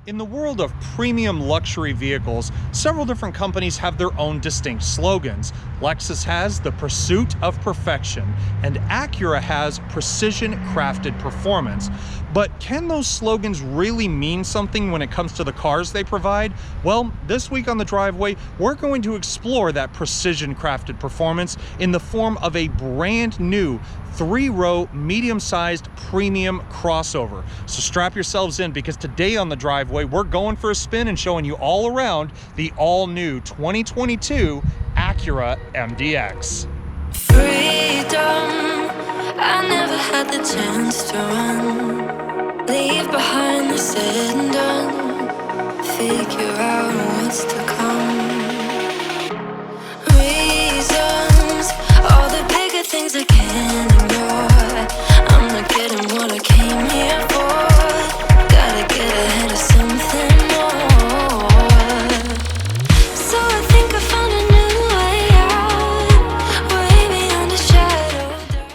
In the world of premium luxury vehicles, several different companies have their own distinct slogans. Lexus has the pursuit of perfection, and Acura has precision crafted performance. But can those slogans really mean something when it comes to the cars they provide? Well, this week on The Driveway, we're going to explore that precision crafted performance in the form of a brand new 3-row medium-sized premium crossover. So strap yourselves in, because today on The Driveway, we're going for a spin and showing you all around the all-new 2022 Acura MDX. Freedom, I never had the chance to run. Leave behind the said and done. Figure out what's to come. Reasons, all the bigger things I can't ignore. I'm not getting what I came here for. Gotta get ahead of something more. So I think I found a new way out, way beyond a shadow of doubt.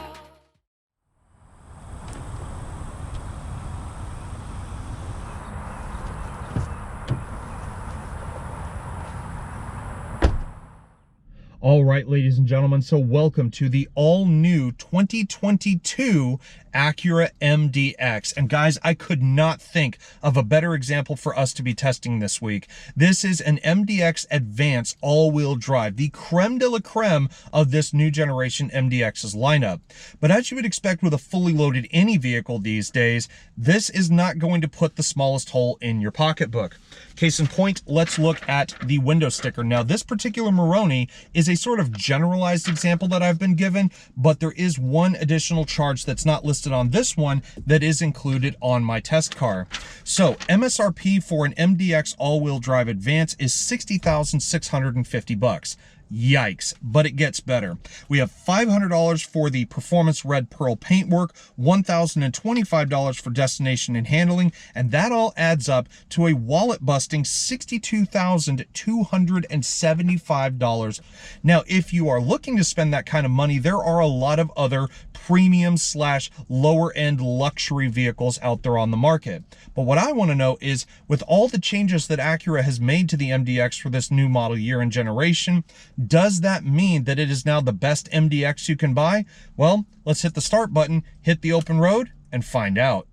All right, ladies and gentlemen, so welcome to the all-new 2022 Acura MDX. And guys, I could not think of a better example for us to be testing this week. This is an MDX Advance all-wheel drive, the creme de la creme of this new generation MDX's lineup. But as you would expect with a fully loaded any vehicle these days, this is not going to put the smallest hole in your pocketbook. Case in point, let's look at the window sticker. Now, this particular Moroni is a sort of generalized example that I've been given, but there is one additional charge that's not listed on this one that is included on my test car. So MSRP for an MDX all-wheel drive Advance is $60,650. Yikes, but it gets better. We have $500 for the Performance Red Pearl paintwork, $1,025 for destination and handling, and that all adds up to a wallet-busting $62,275. Now, if you are looking to spend that kind of money, there are a lot of other premium slash lower end luxury vehicles out there on the market. But what I want to know is, with all the changes that Acura has made to the MDX for this new model year and generation, does that mean that it is now the best MDX you can buy? Well, let's hit the start button, hit the open road, and find out.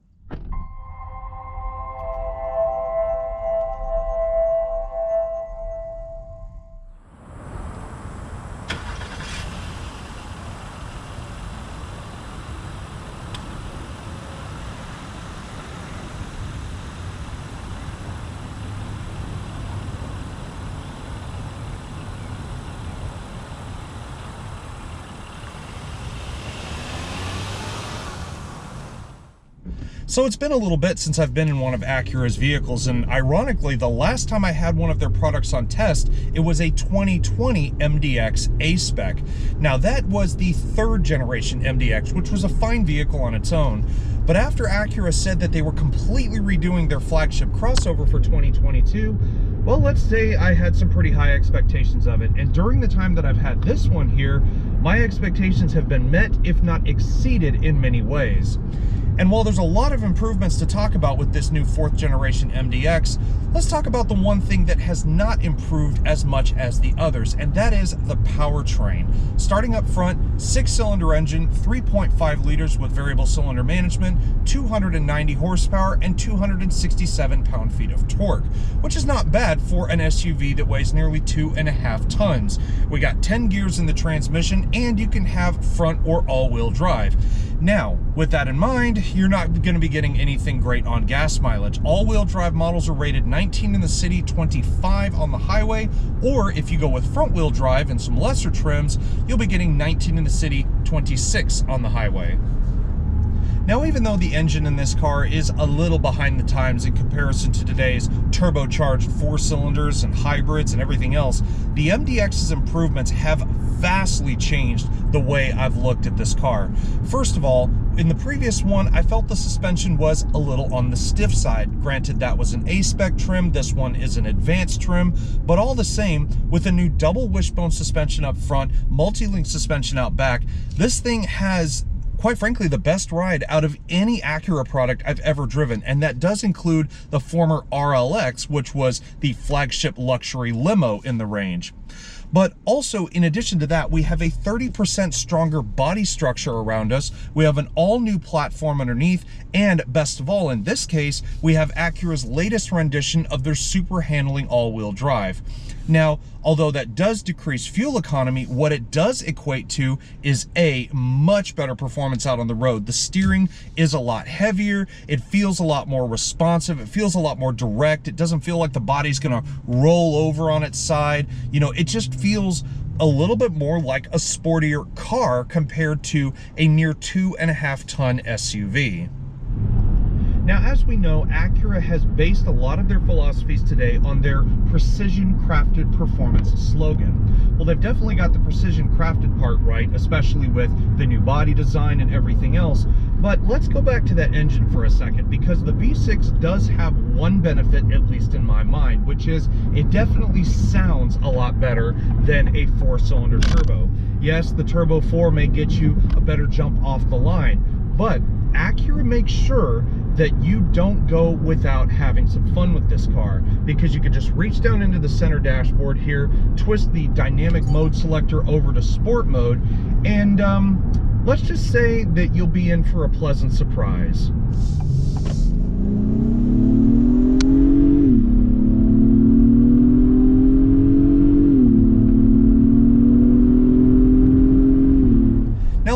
So it's been a little bit since I've been in one of Acura's vehicles, and ironically, the last time I had one of their products on test, it was a 2020 MDX A-Spec. Now, that was the 3rd generation MDX, which was a fine vehicle on its own. But after Acura said that they were completely redoing their flagship crossover for 2022, well, let's say I had some pretty high expectations of it. And during the time that I've had this one here, my expectations have been met, if not exceeded, in many ways. And while there's a lot of improvements to talk about with this new 4th generation MDX, let's talk about the one thing that has not improved as much as the others, and that is the powertrain. Starting up front, 6-cylinder engine, 3.5 liters with variable cylinder management, 290 horsepower, and 267 pound-feet of torque, which is not bad for an SUV that weighs nearly 2.5 tons. We got 10 gears in the transmission, and you can have front or all-wheel drive. Now, with that in mind, you're not going to be getting anything great on gas mileage. All-wheel drive models are rated 19 in the city, 25 on the highway, or if you go with front-wheel drive and some lesser trims, you'll be getting 19 in the city, 26 on the highway. Now, even though the engine in this car is a little behind the times in comparison to today's turbocharged 4-cylinders and hybrids and everything else, the MDX's improvements have vastly changed the way I've looked at this car. First of all, in the previous one, I felt the suspension was a little on the stiff side. Granted, that was an A-Spec trim, this one is an advanced trim, but all the same, with a new double wishbone suspension up front, multi-link suspension out back, this thing has quite frankly, the best ride out of any Acura product I've ever driven, and that does include the former RLX, which was the flagship luxury limo in the range. But also, in addition to that, we have a 30% stronger body structure around us. We have an all-new platform underneath, and best of all, in this case, we have Acura's latest rendition of their Super Handling all-wheel drive. Now, although that does decrease fuel economy, what it does equate to is a much better performance out on the road. The steering is a lot heavier. It feels a lot more responsive. It feels a lot more direct. It doesn't feel like the body's gonna roll over on its side. You know, it just feels a little bit more like a sportier car compared to a near 2.5-ton SUV. Now, as we know, Acura has based a lot of their philosophies today on their precision crafted performance slogan. Well, they've definitely got the precision crafted part right, especially with the new body design and everything else. But let's go back to that engine for a second, because the V6 does have one benefit, at least in my mind, which is it definitely sounds a lot better than a 4-cylinder turbo. Yes, the Turbo 4 may get you a better jump off the line, but Acura makes sure that you don't go without having some fun with this car, because you can just reach down into the center dashboard here, twist the dynamic mode selector over to sport mode, and let's just say that you'll be in for a pleasant surprise.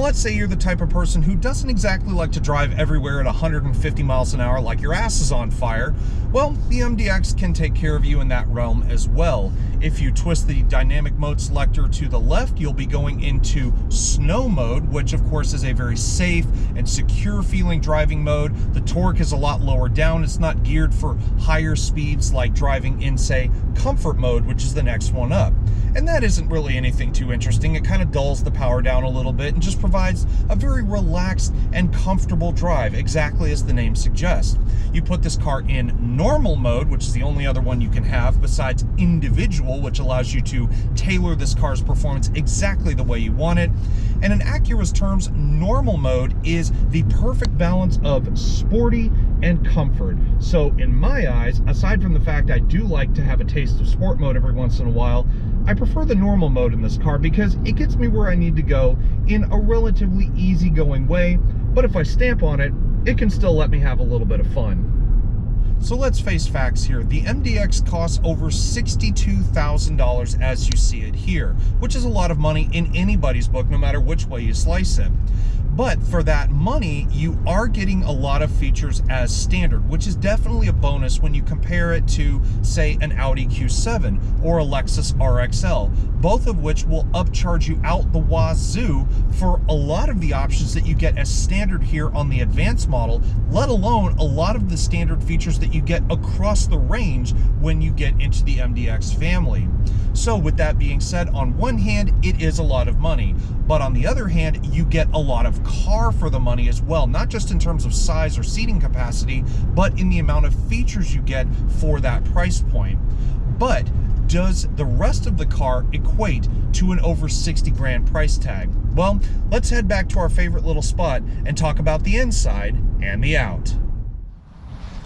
Let's say you're the type of person who doesn't exactly like to drive everywhere at 150 miles an hour like your ass is on fire. Well, the MDX can take care of you in that realm as well. If you twist the dynamic mode selector to the left, you'll be going into snow mode, which of course is a very safe and secure feeling driving mode. The torque is a lot lower down. It's not geared for higher speeds like driving in, say, comfort mode, which is the next one up. And that isn't really anything too interesting. It kind of dulls the power down a little bit and just provides a very relaxed and comfortable drive, exactly as the name suggests. You put this car in normal mode, which is the only other one you can have besides individual, which allows you to tailor this car's performance exactly the way you want it. And in Acura's terms, normal mode is the perfect balance of sporty and comfort. So in my eyes, aside from the fact I do like to have a taste of sport mode every once in a while, I prefer the normal mode in this car because it gets me where I need to go in a relatively easygoing way, but if I stamp on it, it can still let me have a little bit of fun. So let's face facts here. The MDX costs over $62,000 as you see it here, which is a lot of money in anybody's book, no matter which way you slice it. But for that money, you are getting a lot of features as standard, which is definitely a bonus when you compare it to, say, an Audi Q7 or a Lexus RXL, both of which will upcharge you out the wazoo for a lot of the options that you get as standard here on the advanced model, let alone a lot of the standard features that you get across the range when you get into the MDX family. So with that being said, on one hand, it is a lot of money, but on the other hand, you get a lot of car for the money as well, not just in terms of size or seating capacity, but in the amount of features you get for that price point. But does the rest of the car equate to an over 60 grand price tag? Well, let's head back to our favorite little spot and talk about the inside and the out.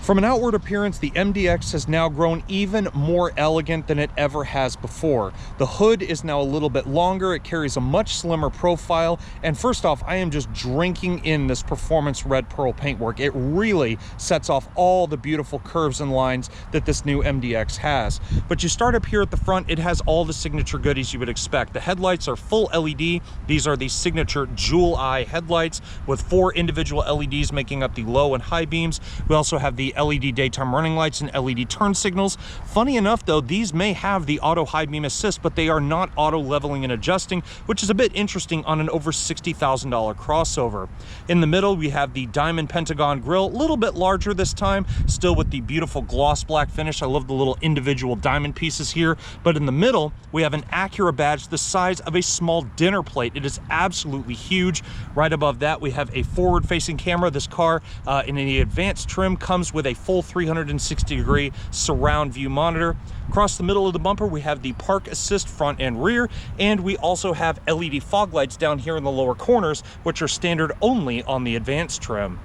From an outward appearance, the MDX has now grown even more elegant than it ever has before. The hood is now a little bit longer, it carries a much slimmer profile, and first off, I am just drinking in this performance red pearl paintwork. It really sets off all the beautiful curves and lines that this new MDX has. But you start up here at the front, it has all the signature goodies you would expect. The headlights are full LED. These are the signature jewel eye headlights with 4 individual LEDs making up the low and high beams. We also have the LED daytime running lights and LED turn signals. Funny enough though, these may have the auto high beam assist, but they are not auto leveling and adjusting, which is a bit interesting on an over $60,000 crossover. In the middle, we have the diamond pentagon grille, a little bit larger this time, still with the beautiful gloss black finish. I love the little individual diamond pieces here, but in the middle, we have an Acura badge the size of a small dinner plate. It is absolutely huge. Right above that, we have a forward-facing camera. This car in the advanced trim comes with with a full 360-degree surround view monitor. Across the middle of the bumper, we have the park assist front and rear, and we also have LED fog lights down here in the lower corners, which are standard only on the advanced trim.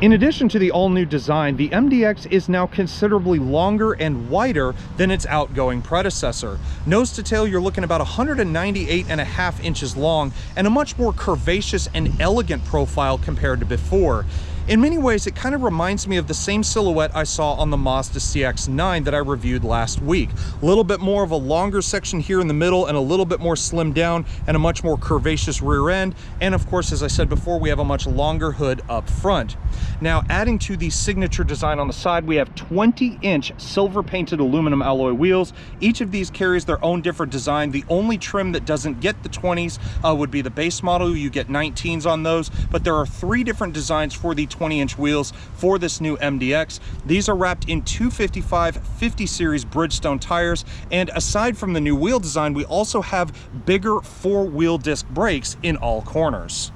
In addition to the all-new design, the MDX is now considerably longer and wider than its outgoing predecessor. Nose to tail, you're looking about 198.5 inches long and a much more curvaceous and elegant profile compared to before. In many ways, it kind of reminds me of the same silhouette I saw on the Mazda CX-9 that I reviewed last week. A little bit more of a longer section here in the middle and a little bit more slimmed down and a much more curvaceous rear end. And of course, as I said before, we have a much longer hood up front. Now, adding to the signature design on the side, we have 20-inch silver painted aluminum alloy wheels. Each of these carries their own different design. The only trim that doesn't get the 20s would be the base model. You get 19s on those, but there are 3 different designs for the 20-inch wheels for this new MDX. These are wrapped in 255 50 series Bridgestone tires, and aside from the new wheel design, we also have bigger 4-wheel disc brakes in all corners.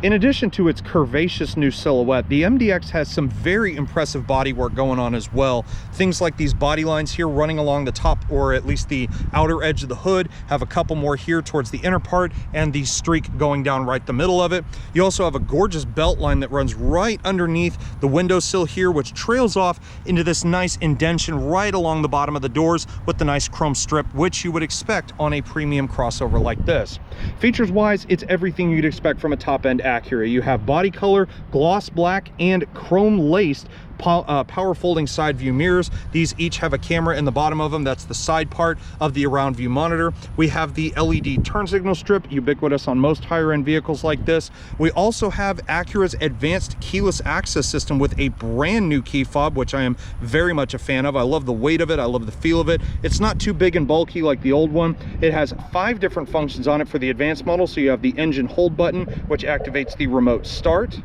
In addition to its curvaceous new silhouette, the MDX has some very impressive bodywork going on as well. Things like these body lines here running along the top, or at least the outer edge of the hood, have a couple more here towards the inner part, and the streak going down right the middle of it. You also have a gorgeous belt line that runs right underneath the windowsill here, which trails off into this nice indentation right along the bottom of the doors with the nice chrome strip, which you would expect on a premium crossover like this. Features-wise, it's everything you'd expect from a top-end Acura. You have body color, gloss black, and chrome laced power folding side view mirrors. These each have a camera in the bottom of them. That's the side part of the around view monitor. We have the LED turn signal strip, ubiquitous on most higher end vehicles like this. We also have Acura's advanced keyless access system with a brand new key fob, which I am very much a fan of. I love the weight of it. I love the feel of it. It's not too big and bulky like the old one. It has 5 different functions on it for the advanced model. So you have the engine hold button, which activates the remote start.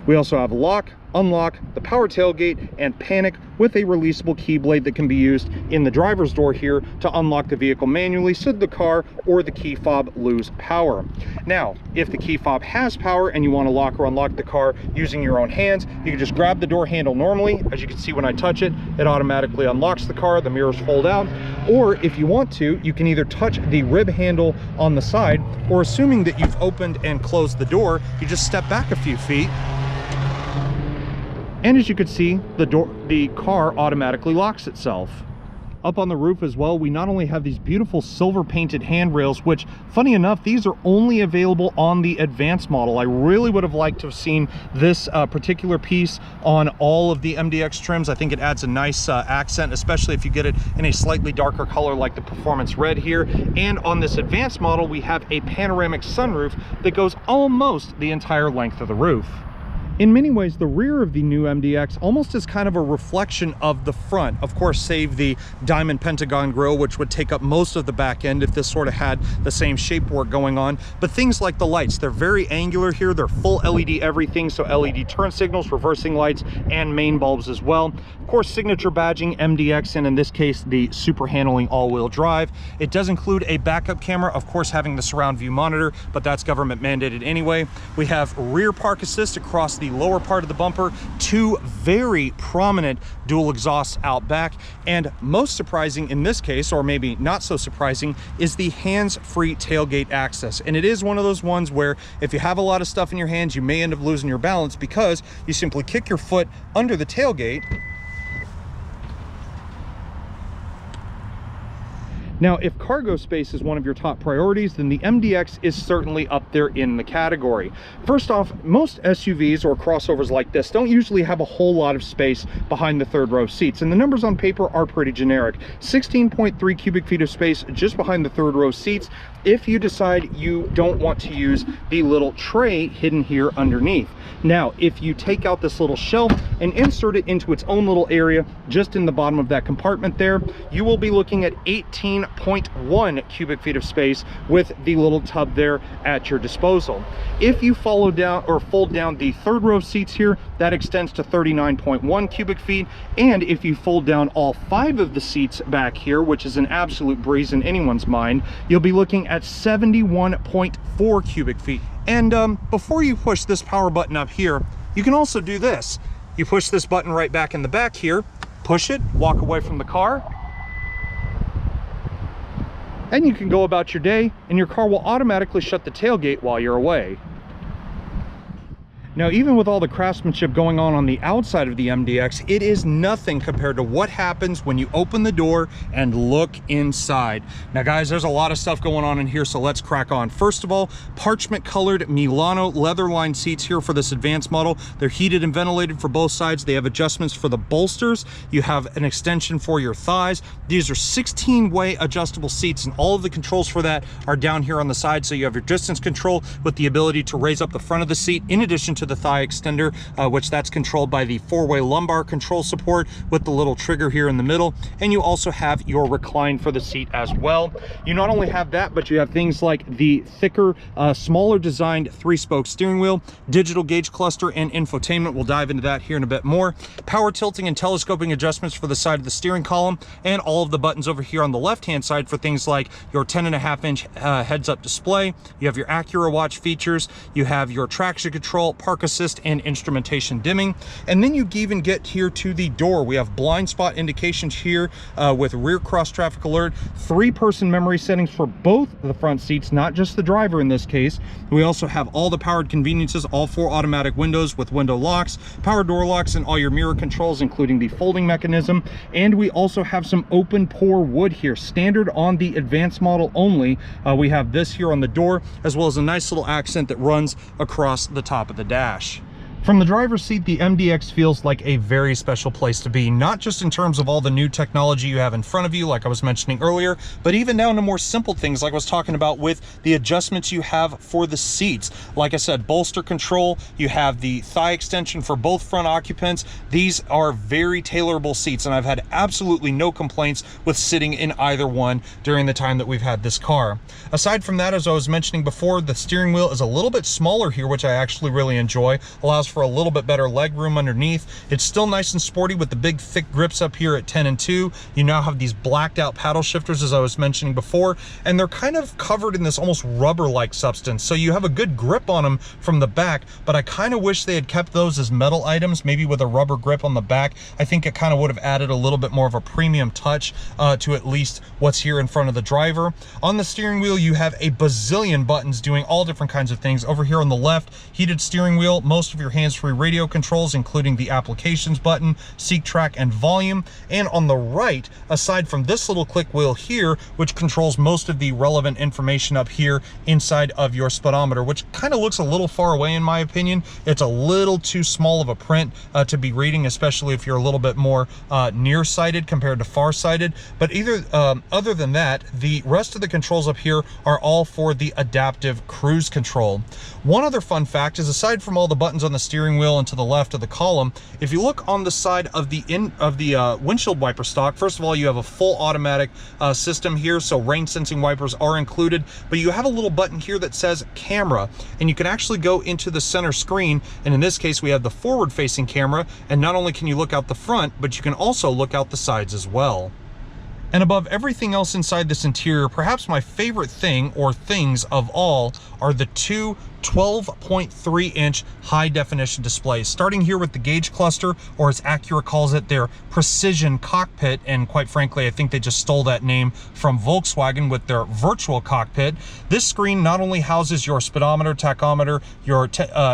We also have lock, unlock, the power tailgate, and panic with a releasable key blade that can be used in the driver's door here to unlock the vehicle manually should the car or the key fob lose power. Now, if the key fob has power and you want to lock or unlock the car using your own hands, you can just grab the door handle normally. As you can see when I touch it, it automatically unlocks the car, the mirrors fold out. Or if you want to, you can either touch the rib handle on the side, or assuming that you've opened and closed the door, you just step back a few feet. And as you can see, the car automatically locks itself. Up on the roof as well, we not only have these beautiful silver painted handrails, which, funny enough, these are only available on the advanced model. I really would have liked to have seen this particular piece on all of the MDX trims. I think it adds a nice accent, especially if you get it in a slightly darker color like the Performance Red here. And on this advanced model, we have a panoramic sunroof that goes almost the entire length of the roof. In many ways, the rear of the new MDX almost is kind of a reflection of the front. Of course, save the diamond pentagon grille, which would take up most of the back end if this sort of had the same shape work going on. But things like the lights, they're very angular here. They're full LED everything, so LED turn signals, reversing lights, and main bulbs as well. Of course, signature badging MDX, and in this case, the Super Handling all-wheel drive. It does include a backup camera, of course, having the surround view monitor, but that's government mandated anyway. We have rear park assist across the lower part of the bumper, 2 very prominent dual exhausts out back, and most surprising in this case, or maybe not so surprising, is the hands-free tailgate access. And it is one of those ones where if you have a lot of stuff in your hands, you may end up losing your balance because you simply kick your foot under the tailgate. Now, if cargo space is one of your top priorities, then the MDX is certainly up there in the category. First off, most SUVs or crossovers like this don't usually have a whole lot of space behind the third row seats, and the numbers on paper are pretty generic. 16.3 cubic feet of space just behind the third row seats if you decide you don't want to use the little tray hidden here underneath. Now, if you take out this little shelf and insert it into its own little area just in the bottom of that compartment there, you will be looking at 18.1 cubic feet of space with the little tub there at your disposal. If you follow down or fold down the third row of seats here, that extends to 39.1 cubic feet. And if you fold down all 5 of the seats back here, which is an absolute breeze in anyone's mind, you'll be looking at 71.4 cubic feet. And before you push this power button up here, you can also do this. You push this button right back in the back here, push it, walk away from the car, and you can go about your day, and your car will automatically shut the tailgate while you're away. Now, even with all the craftsmanship going on the outside of the MDX, it is nothing compared to what happens when you open the door and look inside. Now, guys, there's a lot of stuff going on in here, so let's crack on. First of all, parchment colored Milano leather lined seats here for this advanced model. They're heated and ventilated for both sides. They have adjustments for the bolsters. You have an extension for your thighs. These are 16-way adjustable seats, and all of the controls for that are down here on the side. So you have your distance control with the ability to raise up the front of the seat, in addition to the thigh extender, which that's controlled by the 4-way lumbar control support with the little trigger here in the middle. And you also have your recline for the seat as well. You not only have that, but you have things like the thicker, smaller designed 3-spoke steering wheel, digital gauge cluster, and infotainment. We'll dive into that here in a bit more. Power tilting and telescoping adjustments for the side of the steering column, and all of the buttons over here on the left-hand side for things like your 10.5-inch heads-up display. You have your Acura watch features. You have your traction control, park assist, and instrumentation dimming. And then you even get here to the door. We have blind spot indications here with rear cross traffic alert, 3-person memory settings for both the front seats, not just the driver in this case. We also have all the powered conveniences, all 4 automatic windows with window locks, power door locks, and all your mirror controls, including the folding mechanism. And we also have some open pore wood here, standard on the advanced model only. We have this here on the door, as well as a nice little accent that runs across the top of the dash. From the driver's seat, the MDX feels like a very special place to be, not just in terms of all the new technology you have in front of you, like I was mentioning earlier, but even down to more simple things like I was talking about with the adjustments you have for the seats. Like I said, bolster control, you have the thigh extension for both front occupants. These are very tailorable seats, and I've had absolutely no complaints with sitting in either one during the time that we've had this car. Aside from that, as I was mentioning before, the steering wheel is a little bit smaller here, which I actually really enjoy. Allows for a little bit better leg room underneath. It's still nice and sporty with the big thick grips up here at 10 and 2. You now have these blacked out paddle shifters, as I was mentioning before, and they're kind of covered in this almost rubber-like substance, so you have a good grip on them from the back, but I kind of wish they had kept those as metal items, maybe with a rubber grip on the back. I think it kind of would have added a little bit more of a premium touch to at least what's here in front of the driver. On the steering wheel, you have a bazillion buttons doing all different kinds of things. Over here on the left, heated steering wheel, most of your hands-free radio controls, including the applications button, seek, track, and volume. And on the right, aside from this little click wheel here, which controls most of the relevant information up here inside of your speedometer, which kind of looks a little far away in my opinion. It's a little too small of a print to be reading, especially if you're a little bit more nearsighted compared to farsighted. But other than that, the rest of the controls up here are all for the adaptive cruise control. One other fun fact is, aside from all the buttons on the steering wheel and to the left of the column, if you look on the side of the windshield wiper stock, first of all, you have a full automatic system here, so rain sensing wipers are included, but you have a little button here that says camera, and you can actually go into the center screen, and in this case we have the forward facing camera, and not only can you look out the front, but you can also look out the sides as well. And above everything else inside this interior, perhaps my favorite thing, or things of all, are the 2 12.3-inch high-definition displays. Starting here with the gauge cluster, or as Acura calls it, their precision cockpit, and quite frankly, I think they just stole that name from Volkswagen with their virtual cockpit. This screen not only houses your speedometer, tachometer, your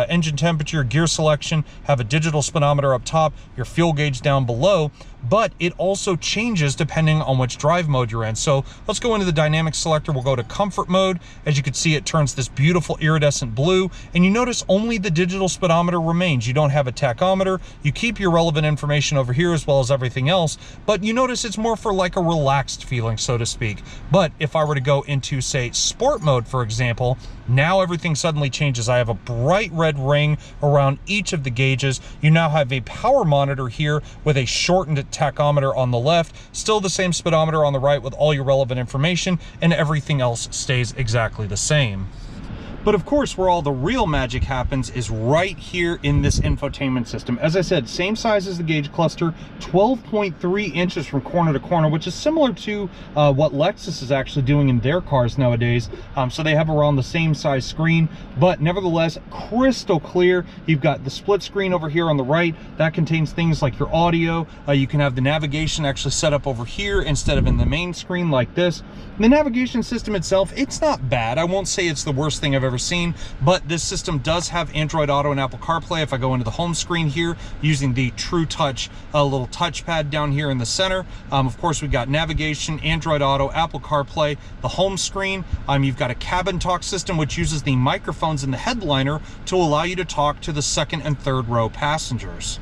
engine temperature, gear selection, have a digital speedometer up top, your fuel gauge down below, but it also changes depending on which drive mode you're in. So let's go into the dynamic selector. We'll go to comfort mode. As you can see, it turns this beautiful iridescent blue, and you notice only the digital speedometer remains. You don't have a tachometer. You keep your relevant information over here as well as everything else, but you notice it's more for like a relaxed feeling, so to speak. But if I were to go into, say, sport mode, for example, now everything suddenly changes. I have a bright red ring around each of the gauges. You now have a power monitor here with a shortened tachometer on the left, still the same speedometer on the right with all your relevant information, and everything else stays exactly the same. But of course, where all the real magic happens is right here in this infotainment system. As I said, same size as the gauge cluster, 12.3 inches from corner to corner, which is similar to what Lexus is actually doing in their cars nowadays. So they have around the same size screen, but nevertheless, crystal clear. You've got the split screen over here on the right. That contains things like your audio. You can have the navigation actually set up over here instead of in the main screen like this. The navigation system itself, it's not bad. I won't say it's the worst thing I've ever seen, but this system does have Android Auto and Apple CarPlay. If I go into the home screen here using the True Touch little touchpad down here in the center, of course we've got navigation, Android Auto, Apple CarPlay, the home screen. You've got a cabin talk system which uses the microphones in the headliner to allow you to talk to the second and third row passengers.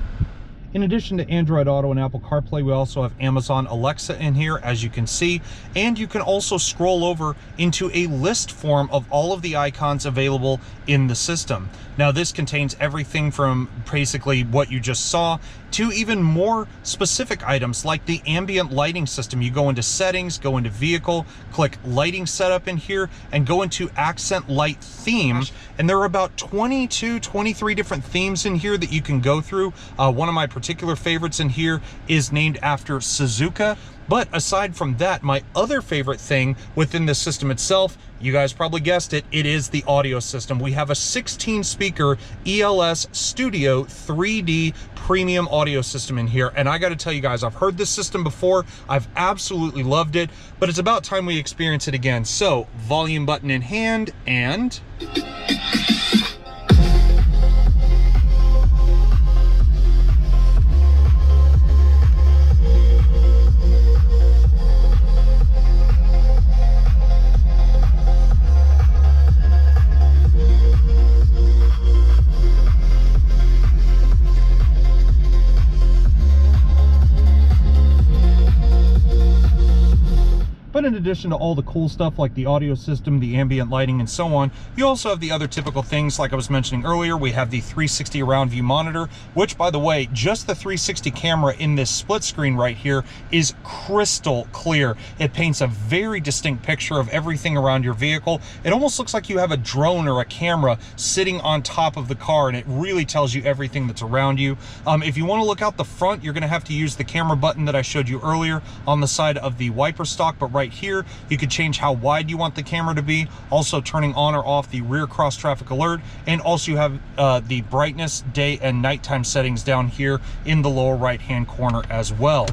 In addition to Android Auto and Apple CarPlay, we also have Amazon Alexa in here, as you can see, and you can also scroll over into a list form of all of the icons available in the system. Now, this contains everything from basically what you just saw to even more specific items like the ambient lighting system. You go into settings, go into vehicle, click lighting setup in here, and go into accent light themes. And there are about 22, 23 different themes in here that you can go through. One of my particular favorites in here is named after Suzuka. But aside from that, my other favorite thing within the system itself, you guys probably guessed it, it is the audio system. We have a 16-speaker ELS Studio 3D premium audio system in here. And I got to tell you guys, I've heard this system before. I've absolutely loved it, but it's about time we experience it again. So, volume button in hand, and... But in addition to all the cool stuff like the audio system, the ambient lighting, and so on, you also have the other typical things like I was mentioning earlier. We have the 360 around view monitor, which, by the way, just the 360 camera in this split screen right here is crystal clear. It paints a very distinct picture of everything around your vehicle. It almost looks like you have a drone or a camera sitting on top of the car, and it really tells you everything that's around you. If you want to look out the front, you're going to have to use the camera button that I showed you earlier on the side of the wiper stalk, but right here you can change how wide you want the camera to be, also turning on or off the rear cross traffic alert, and also you have the brightness, day and nighttime settings down here in the lower right hand corner as well.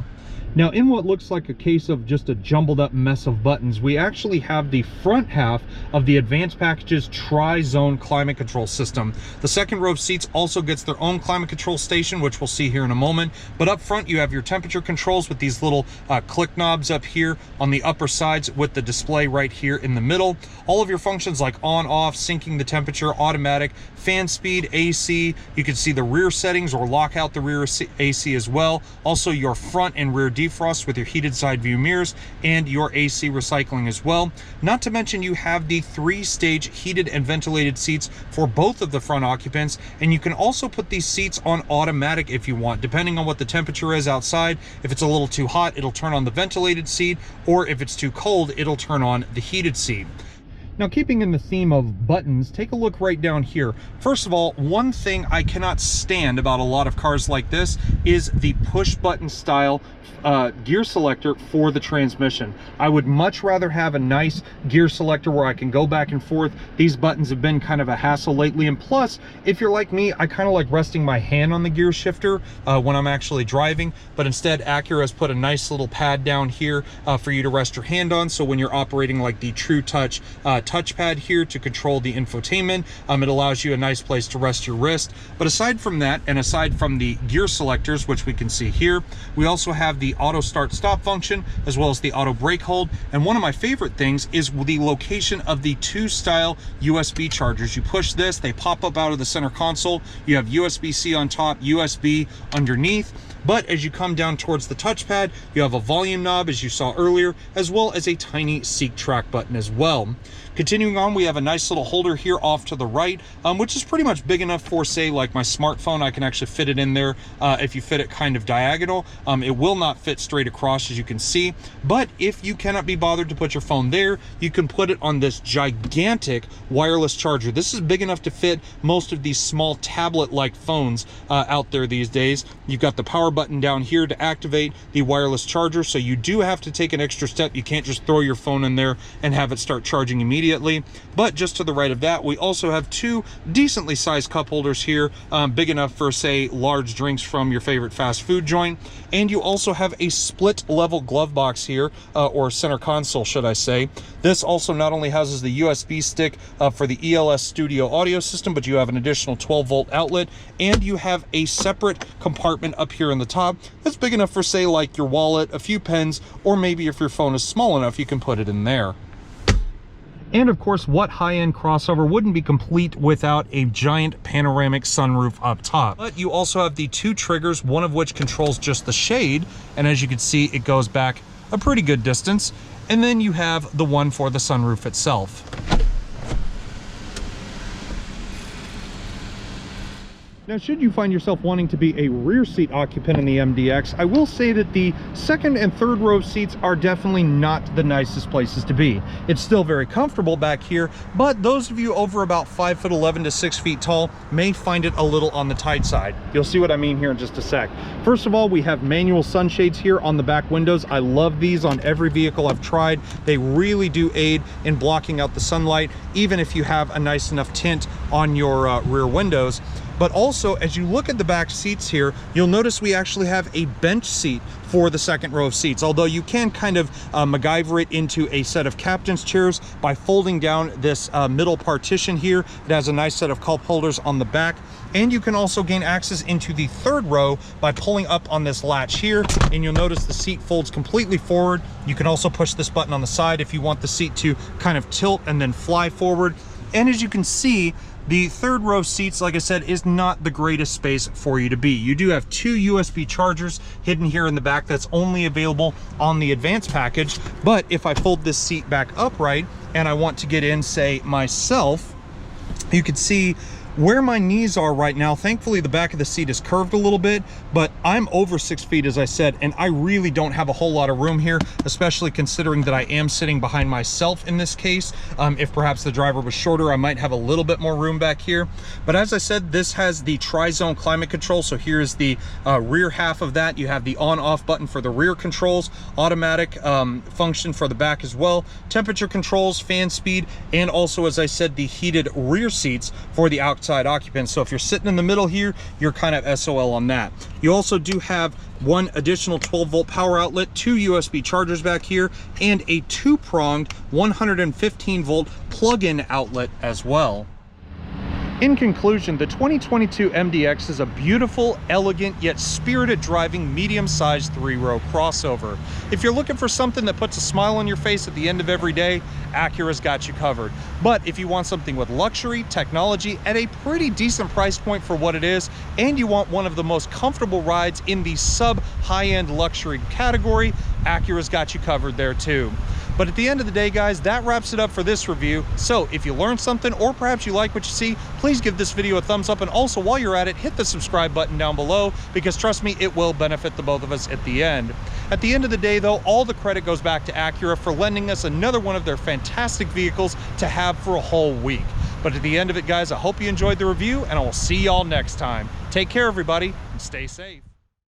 Now, in what looks like a case of just a jumbled up mess of buttons, we actually have the front half of the Advanced Packages Tri-Zone Climate Control System. The second row of seats also gets their own climate control station, which we'll see here in a moment. But up front, you have your temperature controls with these little click knobs up here on the upper sides with the display right here in the middle. All of your functions like on, off, syncing the temperature, automatic, fan speed, AC. You can see the rear settings or lock out the rear AC as well. Also your front and rear defrost with your heated side view mirrors and your AC recycling as well. Not to mention you have the 3-stage heated and ventilated seats for both of the front occupants, and you can also put these seats on automatic if you want, depending on what the temperature is outside. If it's a little too hot, it'll turn on the ventilated seat, or if it's too cold, it'll turn on the heated seat. Now, keeping in the theme of buttons, take a look right down here. First of all, one thing I cannot stand about a lot of cars like this is the push button style gear selector for the transmission. I would much rather have a nice gear selector where I can go back and forth. These buttons have been kind of a hassle lately, and plus, if you're like me, I kind of like resting my hand on the gear shifter when I'm actually driving, but instead Acura has put a nice little pad down here for you to rest your hand on, so when you're operating like the True Touch touchpad here to control the infotainment. It allows you a nice place to rest your wrist. But aside from that, and aside from the gear selectors, which we can see here, we also have the auto start stop function, as well as the auto brake hold. And one of my favorite things is the location of the 2 style USB chargers. You push this, they pop up out of the center console. You have USB-C on top, USB underneath. But as you come down towards the touchpad, you have a volume knob, as you saw earlier, as well as a tiny seek track button as well. Continuing on, we have a nice little holder here off to the right, which is pretty much big enough for, say, like my smartphone. I can actually fit it in there if you fit it kind of diagonal. It will not fit straight across, as you can see. But if you cannot be bothered to put your phone there, you can put it on this gigantic wireless charger. This is big enough to fit most of these small tablet-like phones out there these days. You've got the power button down here to activate the wireless charger, so you do have to take an extra step. You can't just throw your phone in there and have it start charging immediately. But just to the right of that, we also have 2 decently sized cup holders here, big enough for, say, large drinks from your favorite fast food joint. And you also have a split level glove box here, or center console, should I say. This also not only houses the USB stick for the ELS Studio audio system, but you have an additional 12-volt outlet, and you have a separate compartment up here in the top that's big enough for, say, like your wallet, a few pens, or maybe if your phone is small enough, you can put it in there. And of course, what high-end crossover wouldn't be complete without a giant panoramic sunroof up top? But you also have the 2 triggers, one of which controls just the shade, and as you can see, it goes back a pretty good distance. And then you have the one for the sunroof itself. Now, should you find yourself wanting to be a rear seat occupant in the MDX, I will say that the second and third row seats are definitely not the nicest places to be. It's still very comfortable back here, but those of you over about 5'11" to 6 feet tall may find it a little on the tight side. You'll see what I mean here in just a sec. First of all, we have manual sunshades here on the back windows. I love these on every vehicle I've tried. They really do aid in blocking out the sunlight, even if you have a nice enough tint on your rear windows. But also, as you look at the back seats here, you'll notice we actually have a bench seat for the second row of seats, although you can kind of MacGyver it into a set of captain's chairs by folding down this middle partition here. It has a nice set of cup holders on the back, and you can also gain access into the third row by pulling up on this latch here, and you'll notice the seat folds completely forward. You can also push this button on the side if you want the seat to kind of tilt and then fly forward. And as you can see, the third row seats, like I said, is not the greatest space for you to be. You do have 2 USB chargers hidden here in the back that's only available on the advanced package. But if I fold this seat back upright and I want to get in, say, myself, you can see where my knees are right now. Thankfully, the back of the seat is curved a little bit, but I'm over 6 feet, as I said, and I really don't have a whole lot of room here, especially considering that I am sitting behind myself in this case. If perhaps the driver was shorter, I might have a little bit more room back here. But as I said, this has the tri-zone climate control. So here's the rear half of that. You have the on-off button for the rear controls, automatic function for the back as well, temperature controls, fan speed, and also, as I said, the heated rear seats for the outside occupants. So if you're sitting in the middle here, you're kind of SOL on that. You also do have 1 additional 12-volt power outlet, 2 USB chargers back here, and a 2-pronged 115-volt plug-in outlet as well. In conclusion, the 2022 MDX is a beautiful, elegant, yet spirited driving, medium-sized 3-row crossover. If you're looking for something that puts a smile on your face at the end of every day, Acura's got you covered. But if you want something with luxury, technology, at a pretty decent price point for what it is, and you want one of the most comfortable rides in the sub-high-end luxury category, Acura's got you covered there too. But at the end of the day, guys, that wraps it up for this review. So if you learned something, or perhaps you like what you see, please give this video a thumbs up. And also, while you're at it, hit the subscribe button down below, because trust me, it will benefit the both of us at the end. At the end of the day, though, all the credit goes back to Acura for lending us another one of their fantastic vehicles to have for a whole week. But at the end of it, guys, I hope you enjoyed the review, and I will see y'all next time. Take care, everybody, and stay safe.